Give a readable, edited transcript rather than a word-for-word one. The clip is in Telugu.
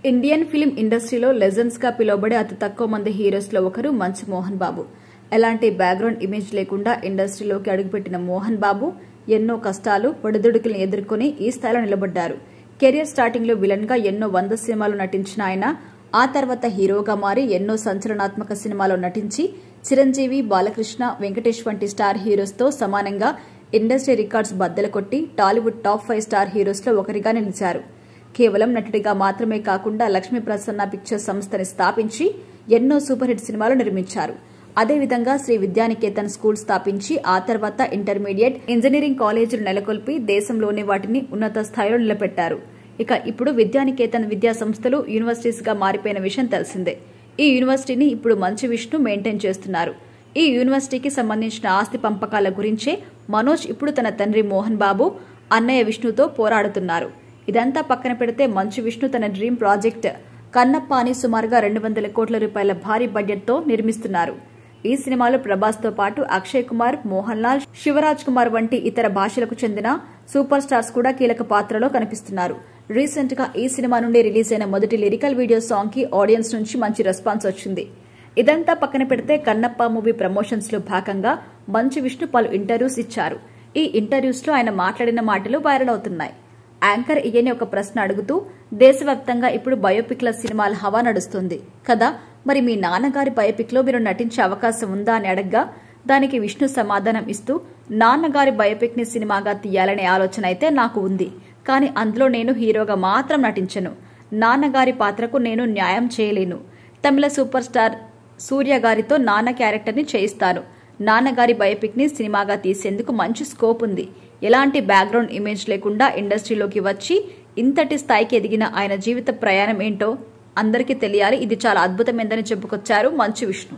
ఇండియన్ ఫిలిం ఇండస్ట్రీలో లెజెండ్స్ గా పిలువబడే అతి తక్కువ మంది హీరోస్ లో ఒకరు మంచు మోహన్ బాబు. ఎలాంటి బ్యాక్గ్రౌండ్ ఇమేజ్ లేకుండా ఇండస్ట్రీలోకి అడుగుపెట్టిన మోహన్ బాబు ఎన్నో కష్టాలు ఒడిదుడుకులను ఎదుర్కొని ఈ స్థాయిలో నిలబడ్డారు. కెరియర్ స్టార్టింగ్ లో విలన్ గా ఎన్నో 100 సినిమాలు నటించిన ఆయన ఆ తర్వాత హీరోగా మారి ఎన్నో సంచలనాత్మక సినిమాలో నటించి చిరంజీవి, బాలకృష్ణ, వెంకటేష్ వంటి స్టార్ హీరోస్ తో సమానంగా ఇండస్ట్రీ రికార్డ్స్ బద్దలు కొట్టి టాలీవుడ్ టాప్ 5 స్టార్ హీరోస్ లో ఒకరిగా నిలిచారు. కేవలం నటుడిగా మాత్రమే కాకుండా లక్ష్మీ ప్రసన్న పిక్చర్స్ సంస్థని స్థాపించి ఎన్నో సూపర్ హిట్ సినిమాలు నిర్మించారు. అదేవిధంగా శ్రీ విద్యానికేతన్ స్కూల్ స్థాపించి ఆ తర్వాత ఇంటర్మీడియట్, ఇంజనీరింగ్ కాలేజీలు నెలకొల్పి దేశంలోనే వాటిని ఉన్నత స్థాయిలో నిలబెట్టారు. ఇక ఇప్పుడు విద్యానికేతన్ విద్యా సంస్థలు యూనివర్సిటీస్ గా మారిపోయిన విషయం తెలిసిందే. ఈ యూనివర్సిటీని ఇప్పుడు మంచు విష్ణు మెయింటైన్ చేస్తున్నారు. ఈ యూనివర్సిటీకి సంబంధించిన ఆస్తి పంపకాల గురించే మనోజ్ ఇప్పుడు తన తండ్రి మోహన్ బాబు, అన్నయ్య విష్ణుతో పోరాడుతున్నారు. ఇదంతా పక్కన పెడితే మంచు విష్ణు తన డ్రీమ్ ప్రాజెక్ట్ కన్నప్పాని సుమారుగా 200 కోట్ల రూపాయల భారీ బడ్జెట్ తో నిర్మిస్తున్నారు. ఈ సినిమాలో ప్రభాస్ తో పాటు అక్షయ్ కుమార్, మోహన్ లాల్, శివరాజ్ కుమార్ వంటి ఇతర భాషలకు చెందిన సూపర్ స్టార్స్ కూడా కీలక పాత్రలో కనిపిస్తున్నారు. రీసెంట్ గా ఈ సినిమా నుండి రిలీజ్ అయిన మొదటి లిరికల్ వీడియో సాంగ్ కి ఆడియన్స్ నుంచి మంచి రెస్పాన్స్ వచ్చింది. ఇదంతా పక్కన పెడితే కన్నప్ప మూవీ ప్రమోషన్స్ లో భాగంగా మంచు విష్ణు పలు ఇంటర్వ్యూస్ ఇచ్చారు. ఈ ఇంటర్వ్యూస్ లో ఆయన మాట్లాడిన మాటలు వైరల్ అవుతున్నాయి. యాంకర్ ఈయన ఒక ప్రశ్న అడుగుతూ, దేశవ్యాప్తంగా ఇప్పుడు బయోపిక్ల సినిమాల హవా నడుస్తుంది కదా, మరి మీ నాన్నగారి బయోపిక్ లో మీరు నటించే అవకాశం ఉందా అని అడగ్గా దానికి విష్ణు సమాధానం ఇస్తూ, నాన్నగారి బయోపిక్ ని సినిమాగా తీయాలనే ఆలోచన అయితే నాకు ఉంది, కానీ అందులో నేను హీరోగా మాత్రం నటించను. నాన్నగారి పాత్రకు నేను న్యాయం చేయలేను. తమిళ సూపర్ స్టార్ సూర్య గారితో నాన్న క్యారెక్టర్ ని చేయిస్తాను. నాన్నగారి బయోపిక్ ని సినిమాగా తీసేందుకు మంచి స్కోప్ ఉంది. ఎలాంటి బ్యాక్గ్రౌండ్ ఇమేజ్ లేకుండా ఇండస్ట్రీలోకి వచ్చి ఇంతటి స్థాయికి ఎదిగిన ఆయన జీవిత ప్రయాణం ఏంటో అందరికీ తెలియాలి. ఇది చాలా అద్భుతమైందని చెప్పుకొచ్చారు మంచు విష్ణు.